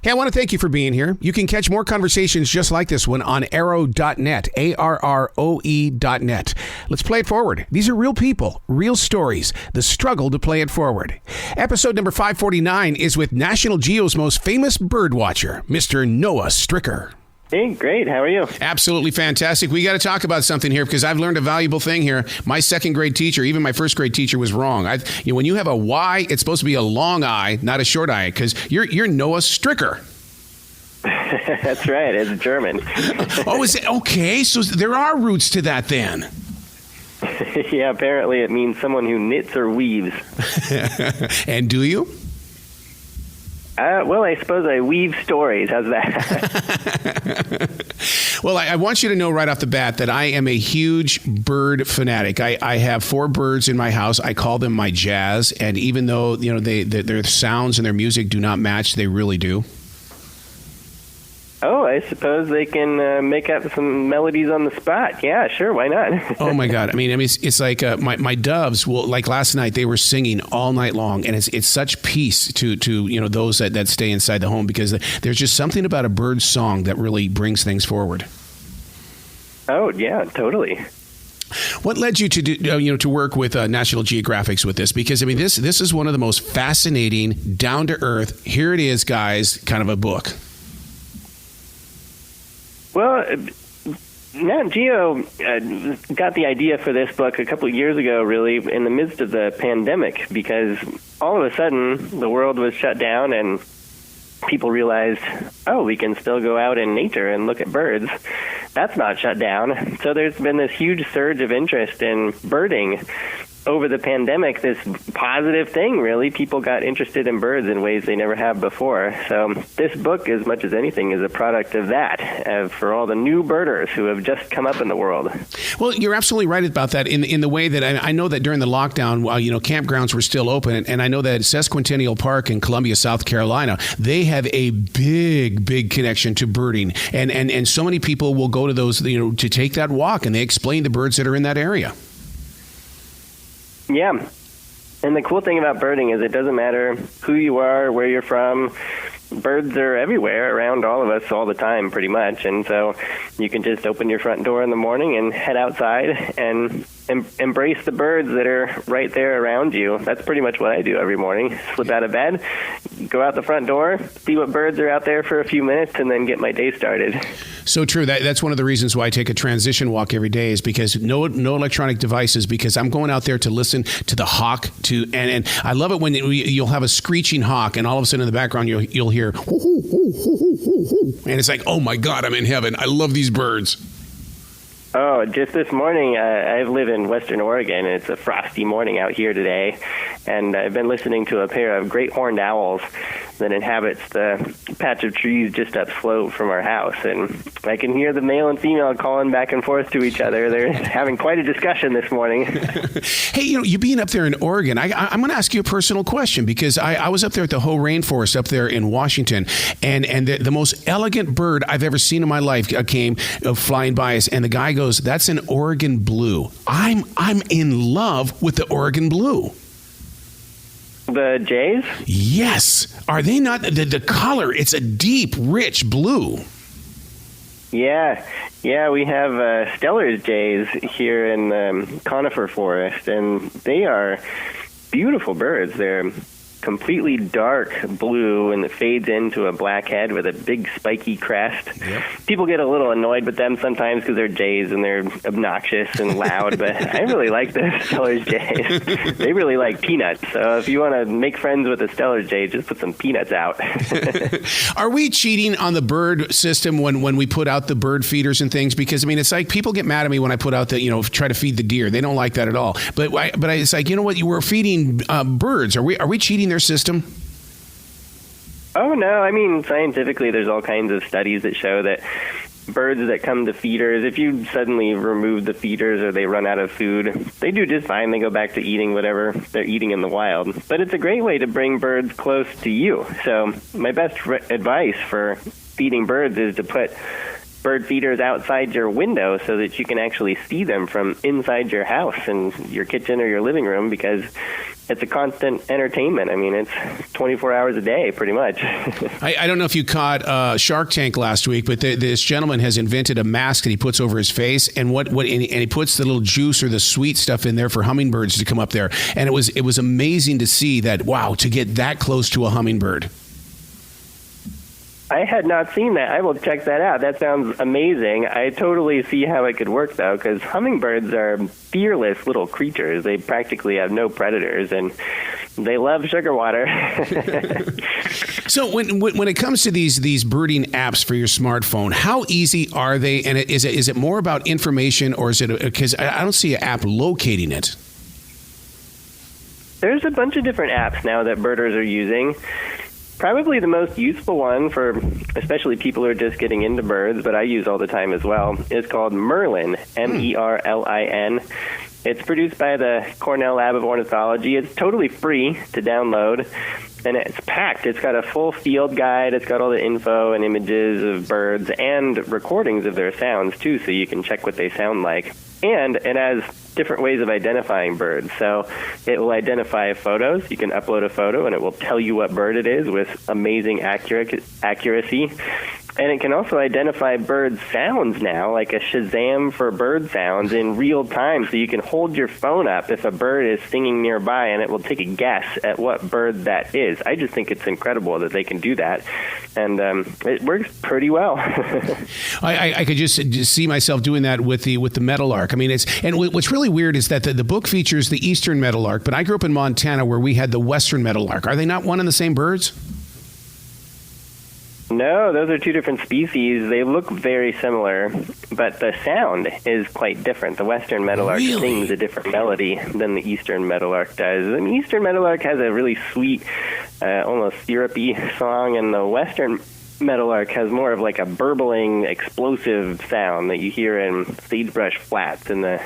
Hey, I want to thank you for being here. You can catch more conversations just like this one on arrow.net, ARROE.net. Let's play it forward. These are real people, real stories, the struggle to play it forward. Episode number 549 is with National Geo's most famous bird watcher, Mr. Noah Stryker. Hey, great. How are you? Absolutely fantastic. We got to talk about something here because I've learned a valuable thing here. My second grade teacher, even my first grade teacher, was wrong. When you have a Y, it's supposed to be a long I, not a short I, because you're Noah Stryker. That's right. It's German. Oh, is it? Okay, so there are roots to that then. Yeah, apparently it means someone who knits or weaves. And do you? Well, I suppose I weave stories. How's that? Well, I want you to know right off the bat that I am a huge bird fanatic. I have 4 birds in my house. I call them my jazz, and even though their sounds and their music do not match, they really do. Oh, I suppose they can make up some melodies on the spot. Yeah, sure, why not? Oh my God! I mean, it's like my doves will, like last night, they were singing all night long, and it's such peace to those that stay inside the home because there's just something about a bird's song that really brings things forward. Oh yeah, totally. What led you to do, to work with National Geographic with this? Because I mean, this is one of the most fascinating, down to earth. Here it is, guys, kind of a book. Well, Nat Geo got the idea for this book a couple of years ago, really, in the midst of the pandemic, because all of a sudden the world was shut down and people realized, oh, we can still go out in nature and look at birds. That's not shut down. So there's been this huge surge of interest in birding over the pandemic, this positive thing, really. People got interested in birds in ways they never have before. So this book, as much as anything, is a product of that, for all the new birders who have just come up in the world. Well, you're absolutely right about that in the way that I know that during the lockdown, while campgrounds were still open, and I know that Sesquicentennial Park in Columbia, South Carolina, they have a big connection to birding, and so many people will go to those, to take that walk, and they explain the birds that are in that area. Yeah. And the cool thing about birding is it doesn't matter who you are, where you're from. Birds are everywhere around all of us all the time, pretty much. And so you can just open your front door in the morning and head outside and embrace the birds that are right there around you. That's pretty much what I do every morning. Slip out of bed, go out the front door, see what birds are out there for a few minutes, and then get my day started. So true. That's one of the reasons why I take a transition walk every day is because no electronic devices, because I'm going out there to listen to the hawk, and I love it when you'll have a screeching hawk, and all of a sudden in the background you'll hear, and it's like, oh my God, I'm in heaven. I love these birds. Oh, just this morning, I live in Western Oregon, and it's a frosty morning out here today, and I've been listening to a pair of great horned owls that inhabits the patch of trees just upslope from our house, and I can hear the male and female calling back and forth to each other. They're having quite a discussion this morning. Hey, you being up there in Oregon, I'm going to ask you a personal question, because I was up there at the Hoh Rainforest up there in Washington, and the most elegant bird I've ever seen in my life came flying by us, and the guy goes, "That's an Oregon blue." I'm in love with the Oregon blue. The jays? Yes. Are they not? The color, it's a deep, rich blue. Yeah, we have Steller's jays here in the conifer forest, and they are beautiful birds. They're completely dark blue, and it fades into a black head with a big spiky crest. Yep. People get a little annoyed with them sometimes because they're jays and they're obnoxious and loud, but I really like the Steller's jays. They really like peanuts, so if you want to make friends with the Steller's jay, just put some peanuts out. Are we cheating on the bird system when we put out the bird feeders and things? Because, I mean, it's like people get mad at me when I put out the, try to feed the deer. They don't like that at all. But it's like, you know what? You were feeding birds. Are we cheating their system? Oh, no. I mean, scientifically, there's all kinds of studies that show that birds that come to feeders, if you suddenly remove the feeders or they run out of food, they do just fine. They go back to eating whatever they're eating in the wild. But it's a great way to bring birds close to you. So my best advice for feeding birds is to put bird feeders outside your window so that you can actually see them from inside your house and your kitchen or your living room, because it's a constant entertainment. I mean, it's 24 hours a day, pretty much. I don't know if you caught Shark Tank last week, but this gentleman has invented a mask that he puts over his face, and he puts the little juice or the sweet stuff in there for hummingbirds to come up there. And it was amazing to see that. Wow, to get that close to a hummingbird. I had not seen that. I will check that out. That sounds amazing. I totally see how it could work, though, because hummingbirds are fearless little creatures. They practically have no predators, and they love sugar water. So when it comes to these birding apps for your smartphone, how easy are they? And is it more about information, or is it because I don't see an app locating it? There's a bunch of different apps now that birders are using. Probably the most useful one for especially people who are just getting into birds, but I use all the time as well, is called Merlin, Merlin. It's produced by the Cornell Lab of Ornithology. It's totally free to download, and it's packed. It's got a full field guide. It's got all the info and images of birds and recordings of their sounds, too, so you can check what they sound like. And it has different ways of identifying birds. So it will identify photos. You can upload a photo, and it will tell you what bird it is with amazing accuracy. And it can also identify bird sounds now, like a Shazam for bird sounds in real time. So you can hold your phone up if a bird is singing nearby, and it will take a guess at what bird that is. I just think it's incredible that they can do that. And it works pretty well. I could just see myself doing that with the meadowlark. I mean, what's really weird is that the book features the eastern meadowlark, but I grew up in Montana where we had the western meadowlark. Are they not one and the same birds? No, those are two different species. They look very similar, but the sound is quite different. The western meadowlark sings a different melody than the eastern meadowlark does. The eastern meadowlark has a really sweet, almost syrupy song, and the western meadowlark has more of like a burbling, explosive sound that you hear in sagebrush flats in the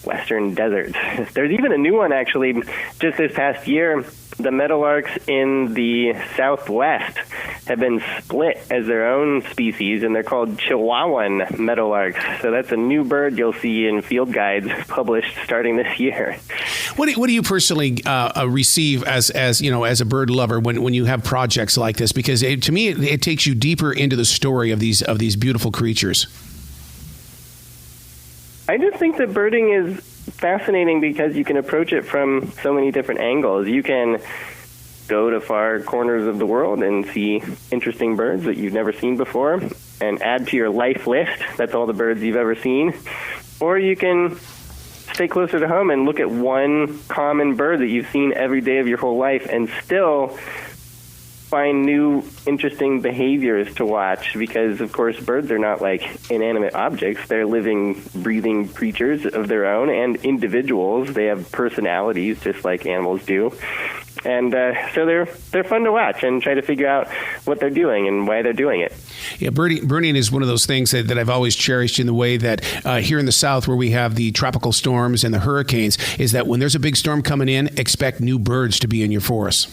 western deserts. There's even a new one, actually, just this past year. The meadowlarks in the Southwest have been split as their own species, and they're called Chihuahuan meadowlarks. So that's a new bird you'll see in field guides published starting this year. What do you personally receive as you know, as a bird lover when you have projects like this? Because to me, it takes you deeper into the story of these beautiful creatures. I just think that birding is fascinating because you can approach it from so many different angles. You can go to far corners of the world and see interesting birds that you've never seen before and add to your life list. That's all the birds you've ever seen. Or you can stay closer to home and look at one common bird that you've seen every day of your whole life and still find new interesting behaviors to watch, because of course birds are not like inanimate objects. They're living, breathing creatures of their own and individuals. They have personalities just like animals do. And so they're fun to watch and try to figure out what they're doing and why they're doing it. Yeah, birding is one of those things that I've always cherished in the way that here in the South, where we have the tropical storms and the hurricanes, is that when there's a big storm coming in, expect new birds to be in your forest.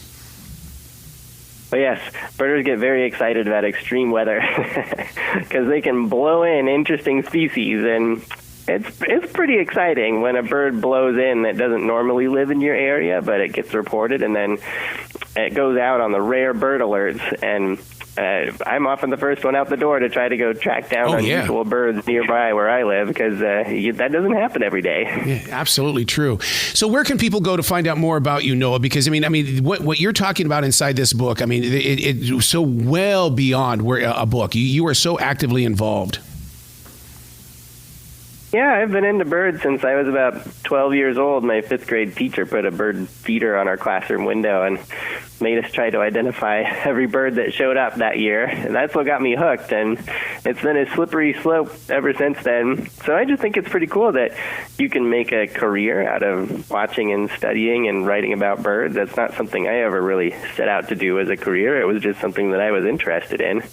But yes, birders get very excited about extreme weather because they can blow in interesting species, and it's pretty exciting when a bird blows in that doesn't normally live in your area, but it gets reported, and then it goes out on the rare bird alerts, and I'm often the first one out the door to try to go track down unusual birds nearby where I live, because that doesn't happen every day. Yeah, absolutely true. So where can people go to find out more about you, Noah? Because, I mean, what you're talking about inside this book, I mean, it's so well beyond a book. You are so actively involved. Yeah, I've been into birds since I was about 12 years old. My fifth grade teacher put a bird feeder on our classroom window and made us try to identify every bird that showed up that year. And that's what got me hooked, and it's been a slippery slope ever since then. So I just think it's pretty cool that you can make a career out of watching and studying and writing about birds. That's not something I ever really set out to do as a career. It was just something that I was interested in.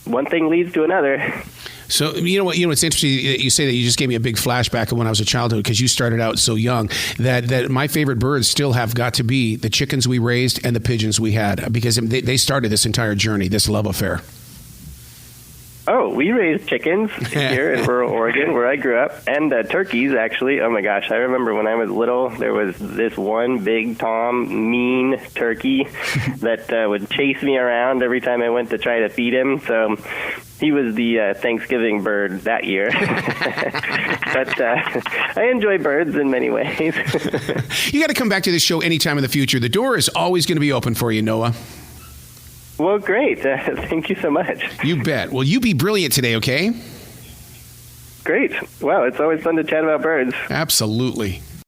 One thing leads to another. So, you know what? It's interesting that you say that. You just gave me a big flashback of when I was a childhood, because you started out so young. That my favorite birds still have got to be the chickens we raised and the pigeons we had, because they started this entire journey, this love affair. Oh, Well, we raised chickens here in rural Oregon, where I grew up, and turkeys, actually. Oh, my gosh. I remember when I was little, there was this one big, Tom, mean turkey that would chase me around every time I went to try to feed him. So he was the Thanksgiving bird that year. But I enjoy birds in many ways. You got to come back to this show anytime in the future. The door is always going to be open for you, Noah. Well, great. Thank you so much. You bet. Well, you be brilliant today, okay? Great. Well, it's always fun to chat about birds. Absolutely.